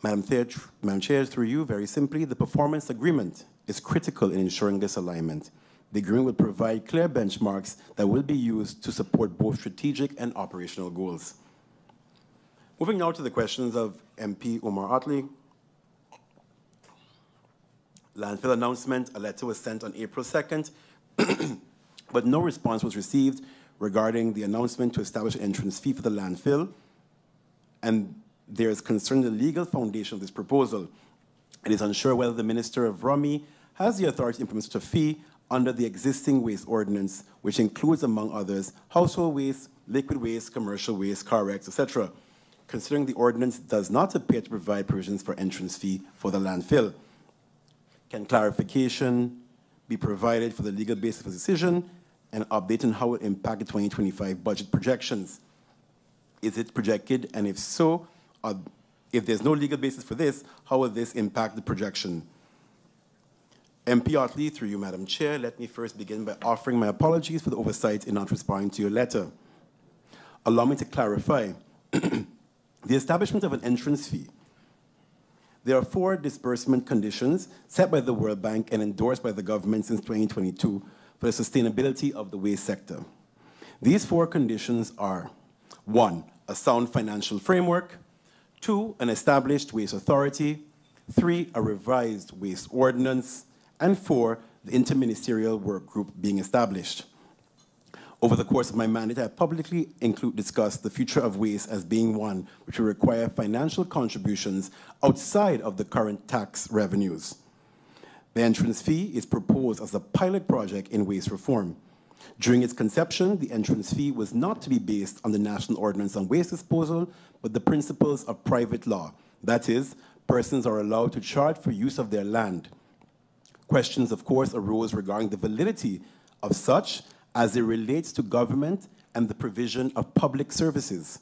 Madam Chair, through you, very simply, the performance agreement is critical in ensuring this alignment. The agreement will provide clear benchmarks that will be used to support both strategic and operational goals. Moving now to the questions of MP Omar Otley. Landfill announcement, a letter was sent on April 2nd, but no response was received regarding the announcement to establish an entrance fee for the landfill, and there is concern in the legal foundation of this proposal. It is unsure whether the Minister of VROMI has the authority to implement such a fee under the existing waste ordinance, which includes, among others, household waste, liquid waste, commercial waste, car wrecks, etc., considering the ordinance does not appear to provide provisions for entrance fee for the landfill. Can clarification be provided for the legal basis for the decision and update on how it will impact the 2025 budget projections? Is it projected, and if so, if there's no legal basis for this, how will this impact the projection? MP Otley, through you, Madam Chair, let me first begin by offering my apologies for the oversight in not responding to your letter. Allow me to clarify. The establishment of an entrance fee. There are 4 disbursement conditions set by the World Bank and endorsed by the government since 2022 for the sustainability of the waste sector. These 4 conditions are: 1, a sound financial framework; 2, an established waste authority; 3, a revised waste ordinance; and 4, the interministerial work group being established. Over the course of my mandate, I have publicly discussed the future of waste as being one which will require financial contributions outside of the current tax revenues. The entrance fee is proposed as a pilot project in waste reform. During its conception, the entrance fee was not to be based on the National Ordinance on Waste Disposal, but the principles of private law. That is, persons are allowed to charge for use of their land. Questions, of course, arose regarding the validity of such as it relates to government and the provision of public services.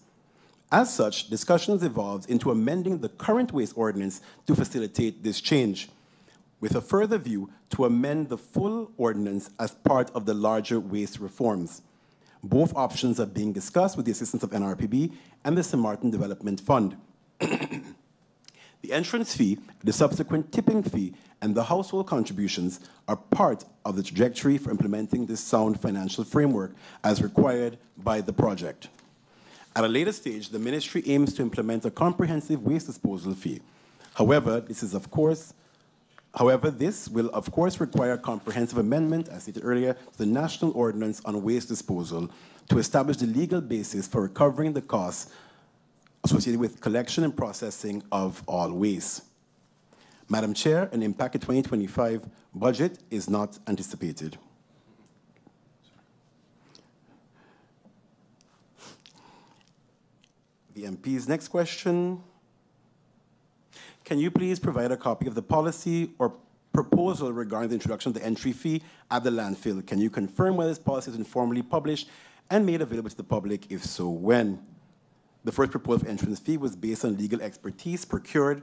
As such, discussions evolved into amending the current waste ordinance to facilitate this change, with a further view to amend the full ordinance as part of the larger waste reforms. Both options are being discussed with the assistance of NRPB and the St. Martin Development Fund. The entrance fee, the subsequent tipping fee, and the household contributions are part of the trajectory for implementing this sound financial framework as required by the project. At a later stage, the ministry aims to implement a comprehensive waste disposal fee. However, this will of course require a comprehensive amendment, as stated earlier, to the National Ordinance on Waste Disposal to establish the legal basis for recovering the costs associated with collection and processing of all waste. Madam Chair, an impact of 2025 budget is not anticipated. The MP's next question. Can you please provide a copy of the policy or proposal regarding the introduction of the entry fee at the landfill? Can you confirm whether this policy has been formally published and made available to the public? If so, when? The first proposed entrance fee was based on legal expertise procured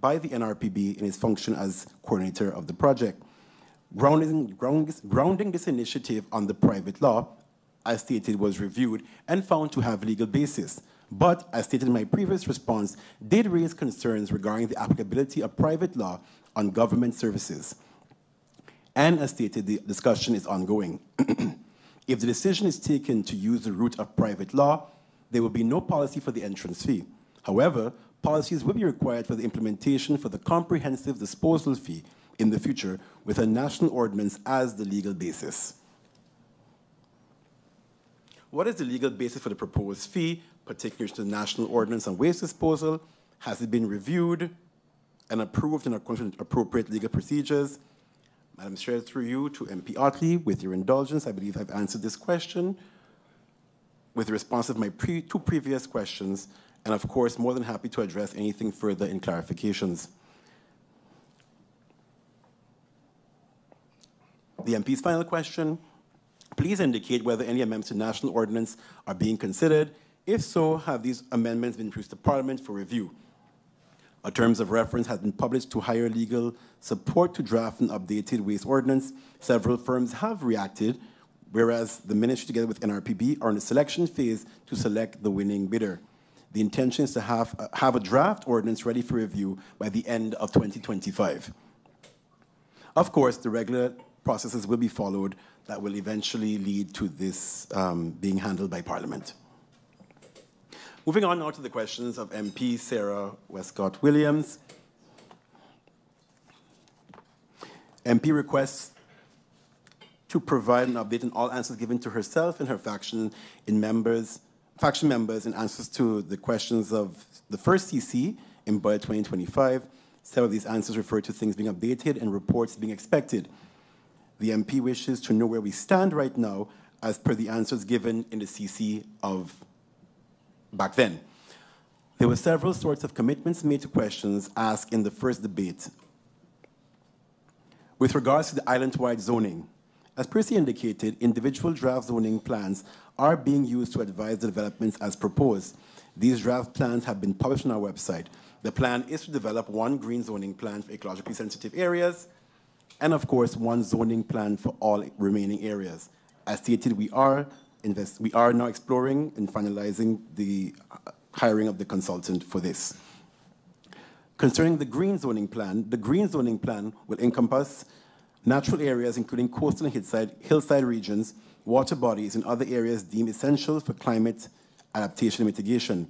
by the NRPB in its function as coordinator of the project. Grounding this initiative on the private law, as stated, was reviewed and found to have legal basis, but, as stated in my previous response, did raise concerns regarding the applicability of private law on government services. And as stated, the discussion is ongoing. If the decision is taken to use the route of private law, there will be no policy for the entrance fee. However, policies will be required for the implementation for the comprehensive disposal fee in the future with a national ordinance as the legal basis. What is the legal basis for the proposed fee, particularly to the National Ordinance on Waste Disposal? Has it been reviewed and approved in accordance with appropriate legal procedures? Madam Chair, through you to MP Otley, with your indulgence, I believe I've answered this question with the response of my 2 previous questions, and of course, more than happy to address anything further in clarifications. The MP's final question, please indicate whether any amendments to national ordinance are being considered. If so, have these amendments been introduced to Parliament for review? A terms of reference has been published to hire legal support to draft an updated waste ordinance. Several firms have reacted whereas the ministry together with NRPB are in the selection phase to select the winning bidder. The intention is to have a draft ordinance ready for review by the end of 2025. Of course, the regular processes will be followed that will eventually lead to this being handled by Parliament. Moving on now to the questions of MP Sarah Westcott-Williams. MP requests to provide an update on all answers given to herself and her faction members in answers to the questions of the first CC in Budget 2025. Several of these answers refer to things being updated and reports being expected. The MP wishes to know where we stand right now as per the answers given in the CC of back then. There were several sorts of commitments made to questions asked in the first debate. With regards to the island-wide zoning, as Patrice indicated, individual draft zoning plans are being used to advise the developments as proposed. These draft plans have been published on our website. The plan is to develop one green zoning plan for ecologically sensitive areas, and of course, one zoning plan for all remaining areas. As stated, we are now exploring and finalizing the hiring of the consultant for this. Concerning the green zoning plan will encompass natural areas including coastal and hillside regions, water bodies, and other areas deemed essential for climate adaptation and mitigation.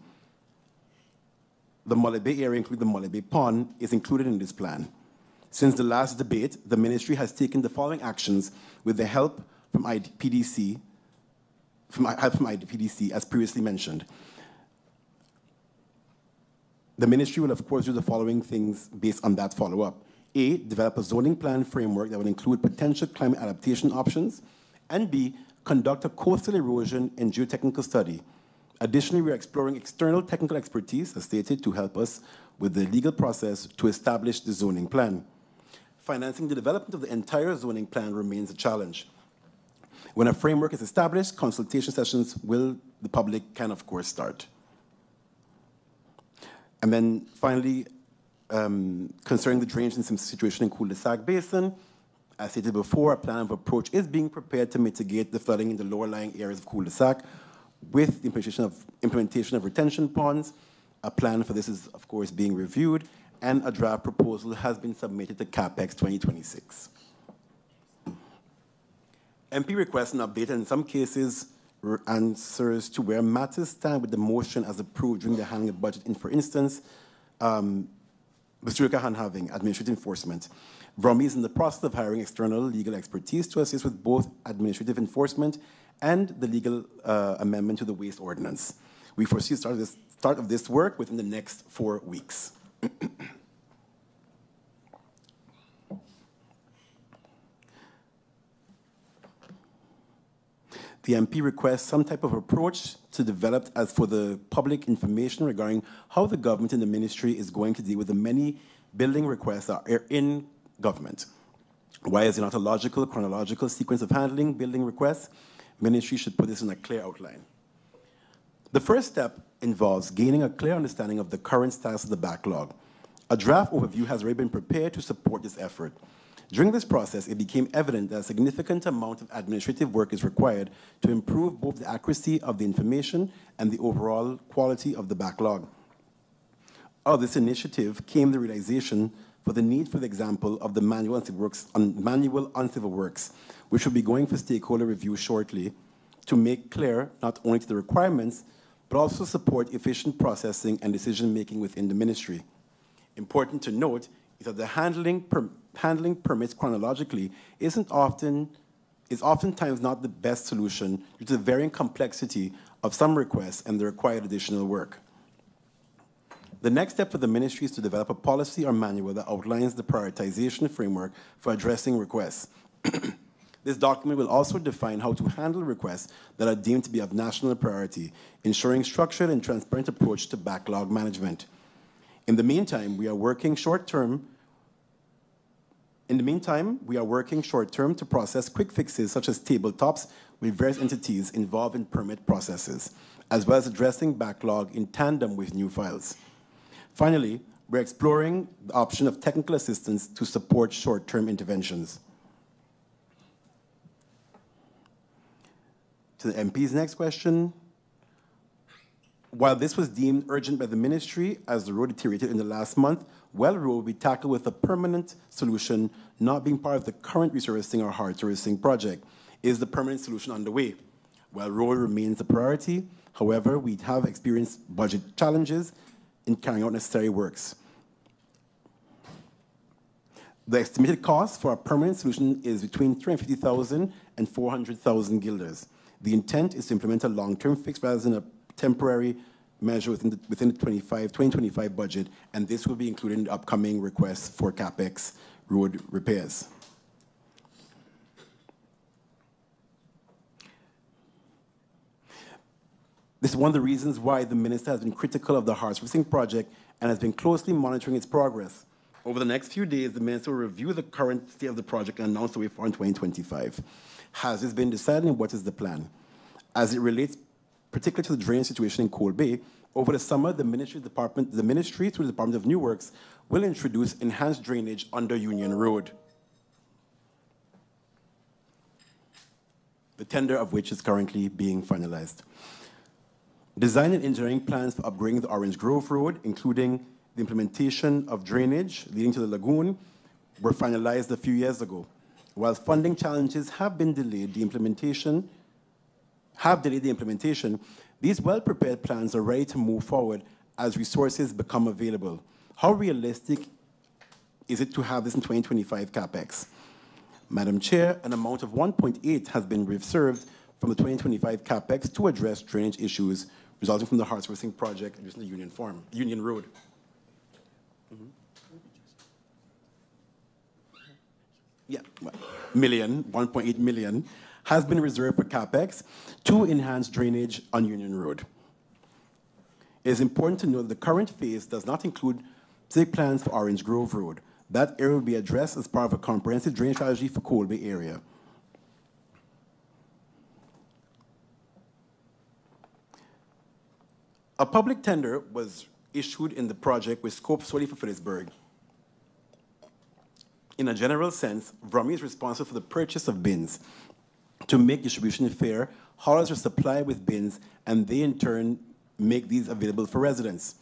The Molle Bay area, including the Molle Bay Pond, is included in this plan. Since the last debate, the ministry has taken the following actions with the help from IDPDC, as previously mentioned. The ministry will, of course, do the following things based on that follow-up. A, develop a zoning plan framework that will include potential climate adaptation options, and B, conduct a coastal erosion and geotechnical study. Additionally, we are exploring external technical expertise, as stated, to help us with the legal process to establish the zoning plan. Financing the development of the entire zoning plan remains a challenge. When a framework is established, consultation sessions the public can, of course, start. And then finally, concerning the drainage and situation in Cul-de-Sac Basin, as stated before, a plan of approach is being prepared to mitigate the flooding in the lower-lying areas of Cul-de-Sac with the implementation of retention ponds. A plan for this is, of course, being reviewed, and a draft proposal has been submitted to CAPEX 2026. MP requests an update and in some cases answers to where matters stand with the motion as approved during the handling of budget. For instance, Basturika handhaving, administrative enforcement. VROMI is in the process of hiring external legal expertise to assist with both administrative enforcement and the legal amendment to the waste ordinance. We foresee the start of this work within the next 4 weeks. The MP requests some type of approach to develop as for the public information regarding how the government and the ministry is going to deal with the many building requests that are in government. Why is it not a logical, chronological sequence of handling building requests? Ministry should put this in a clear outline. The first step involves gaining a clear understanding of the current status of the backlog. A draft overview has already been prepared to support this effort. During this process, it became evident that a significant amount of administrative work is required to improve both the accuracy of the information and the overall quality of the backlog. Out of this initiative came the realization for the need, for example, of the manual on civil works, which will be going for stakeholder review shortly to make clear not only to the requirements, but also support efficient processing and decision-making within the ministry. Important to note is that the handling permits chronologically is oftentimes not the best solution due to the varying complexity of some requests and the required additional work. The next step for the ministry is to develop a policy or manual that outlines the prioritization framework for addressing requests. This document will also define how to handle requests that are deemed to be of national priority, ensuring structured and transparent approach to backlog management. In the meantime, we are working short-term to process quick fixes such as tabletops with various entities involved in permit processes, as well as addressing backlog in tandem with new files. Finally, we're exploring the option of technical assistance to support short-term interventions. To the MP's next question. While this was deemed urgent by the ministry as the road deteriorated in the last month, Well Road will be tackled with a permanent solution, not being part of the current resurfacing or hard surfacing project. Is the permanent solution underway? Well Road remains a priority. However, we have experienced budget challenges in carrying out necessary works. The estimated cost for a permanent solution is between 350,000 and 400,000 guilders. The intent is to implement a long-term fix rather than a temporary measure within the 2025 budget, and this will be included in the upcoming requests for CapEx road repairs. This is one of the reasons why the minister has been critical of the hard surfacing project and has been closely monitoring its progress. Over the next few days, the minister will review the current state of the project and announce the way forward in 2025. Has this been decided, and what is the plan? As it relates particularly to the drainage situation in Coal Bay, over the summer, the ministry through the Department of New Works will introduce enhanced drainage under Union Road, the tender of which is currently being finalized. Design and engineering plans for upgrading the Orange Grove Road, including the implementation of drainage leading to the lagoon, were finalized a few years ago. While funding challenges have delayed the implementation, these well-prepared plans are ready to move forward as resources become available. How realistic is it to have this in 2025 CapEx? Madam Chair, an amount of 1.8 has been reserved from the 2025 CapEx to address drainage issues resulting from the hard surfacing project using the Union Road. Yeah, 1.8 million has been reserved for CapEx to enhance drainage on Union Road. It is important to note that the current phase does not include specific plans for Orange Grove Road. That area will be addressed as part of a comprehensive drainage strategy for Coal Bay area. A public tender was issued in the project with scope solely for Phillipsburg. In a general sense, VROMI is responsible for the purchase of bins. To make distribution fair, haulers are supplied with bins, and they in turn make these available for residents.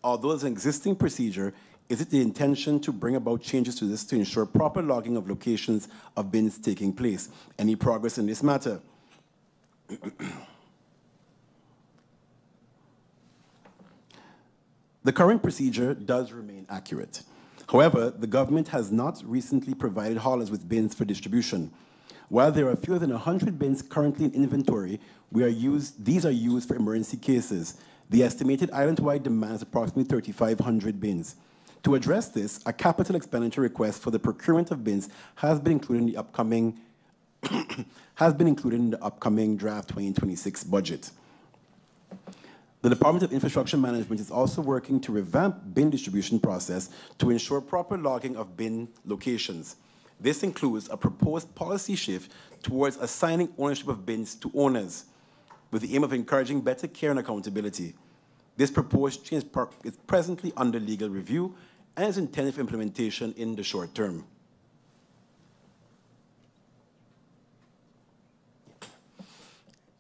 Although it's an existing procedure, is it the intention to bring about changes to this to ensure proper logging of locations of bins taking place? Any progress in this matter? The current procedure does remain accurate. However, the government has not recently provided haulers with bins for distribution. While there are fewer than 100 bins currently in inventory, these are used for emergency cases. The estimated island-wide demand is approximately 3,500 bins. To address this, a capital expenditure request for the procurement of bins has been included in the upcoming draft 2026 budget. The Department of Infrastructure Management is also working to revamp bin distribution process to ensure proper logging of bin locations. This includes a proposed policy shift towards assigning ownership of bins to owners, with the aim of encouraging better care and accountability. This proposed change is presently under legal review and is intended for implementation in the short term.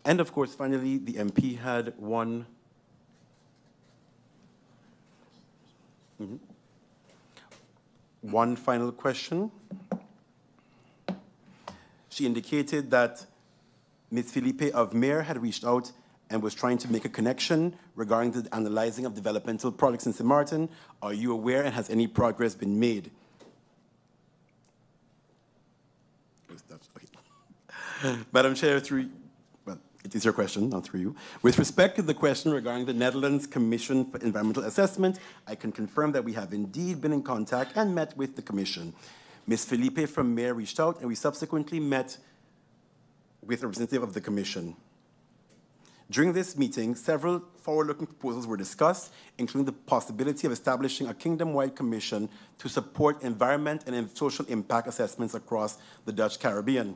And of course, finally, the MP had one final question. She indicated that Ms. Felipe of Mayor had reached out and was trying to make a connection regarding the analyzing of developmental projects in St. Martin. Are you aware, and has any progress been made? Okay. Madam Chair, it is your question, not through you. With respect to the question regarding the Netherlands Commission for Environmental Assessment, I can confirm that we have indeed been in contact and met with the Commission. Ms. Felipe from Mayor reached out, and we subsequently met with a representative of the Commission. During this meeting, several forward-looking proposals were discussed, including the possibility of establishing a kingdom-wide commission to support environment and social impact assessments across the Dutch Caribbean.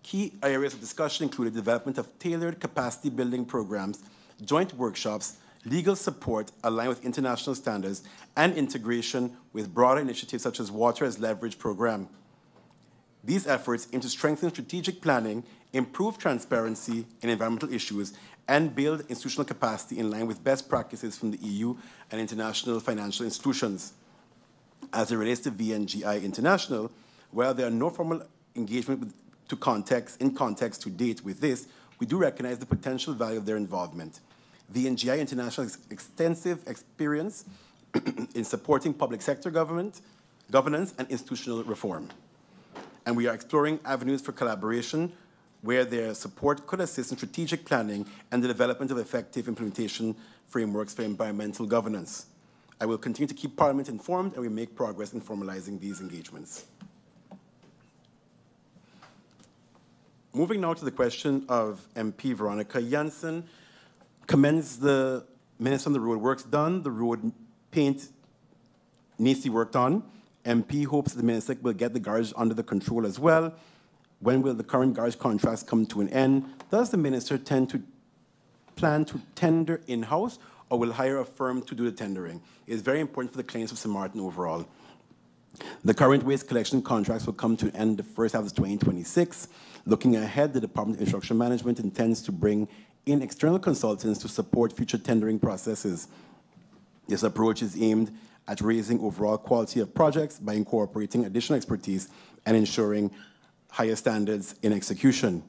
Key areas of discussion included development of tailored capacity building programs, joint workshops, legal support aligned with international standards, and integration with broader initiatives such as Water as Leverage program. These efforts aim to strengthen strategic planning, improve transparency in environmental issues, and build institutional capacity in line with best practices from the EU and international financial institutions. As it relates to VNGI International, while there are no formal engagement in context to date with this, we do recognize the potential value of their involvement. VNGI International has extensive experience in supporting public sector governance and institutional reform. And we are exploring avenues for collaboration where their support could assist in strategic planning and the development of effective implementation frameworks for environmental governance. I will continue to keep Parliament informed, and we make progress in formalizing these engagements. Moving now to the question of MP Veronica Janssen, commends the Minister on the road works done. The road paint needs to be worked on. MP hopes the Minister will get the garbage under the control as well. When will the current garbage contracts come to an end? Does the Minister plan to tender in-house, or will hire a firm to do the tendering? It is very important for the claims of St. Martin overall. The current waste collection contracts will come to an end the first half of 2026. Looking ahead, the Department of Infrastructure Management intends to bring in external consultants to support future tendering processes. This approach is aimed at raising overall quality of projects by incorporating additional expertise and ensuring higher standards in execution.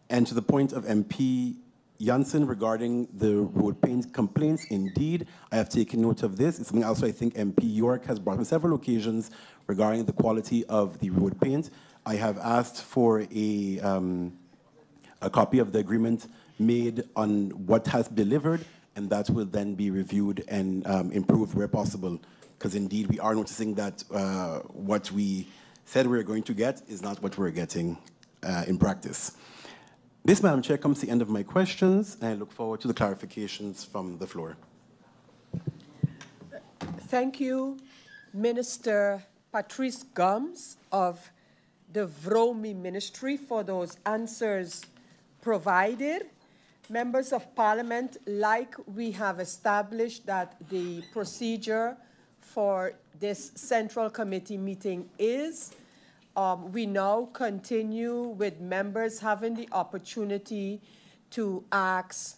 And to the point of MP Janssen regarding the road paint complaints, indeed, I have taken note of this. It's something also I think MP York has brought on several occasions regarding the quality of the road paint. I have asked for a copy of the agreement made on what has been delivered, and that will then be reviewed and improved where possible, because indeed we are noticing that what we said we were going to get is not what we're getting in practice. This, Madam Chair, comes to the end of my questions, and I look forward to the clarifications from the floor. Thank you, Minister Patrice Gumbs of the VROMI Ministry, for those answers provided. Members of Parliament, like we have established that the procedure for this Central Committee meeting is, we now continue with members having the opportunity to ask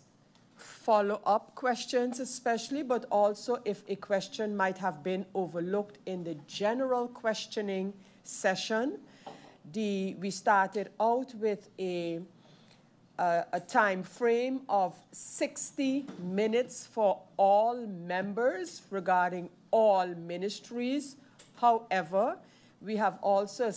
follow-up questions especially, but also if a question might have been overlooked in the general questioning session. We started out with a time frame of 60 minutes for all members regarding all ministries. However, we have also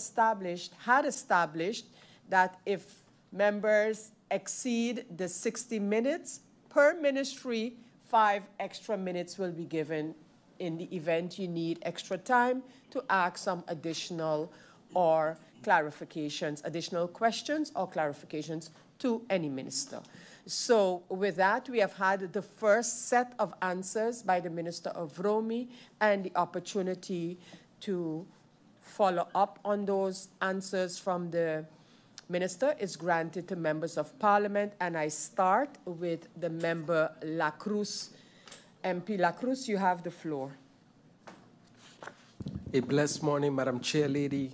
had established that if members exceed the 60 minutes per ministry, 5 extra minutes will be given in the event you need extra time to ask some additional or clarifications, additional questions or clarifications to any minister. So with that, we have had the first set of answers by the Minister of VROMI, and the opportunity to follow up on those answers from the Minister is granted to members of Parliament, and I start with the member Lacruz. MP Lacruz, you have the floor. A blessed morning, Madam Chair Lady,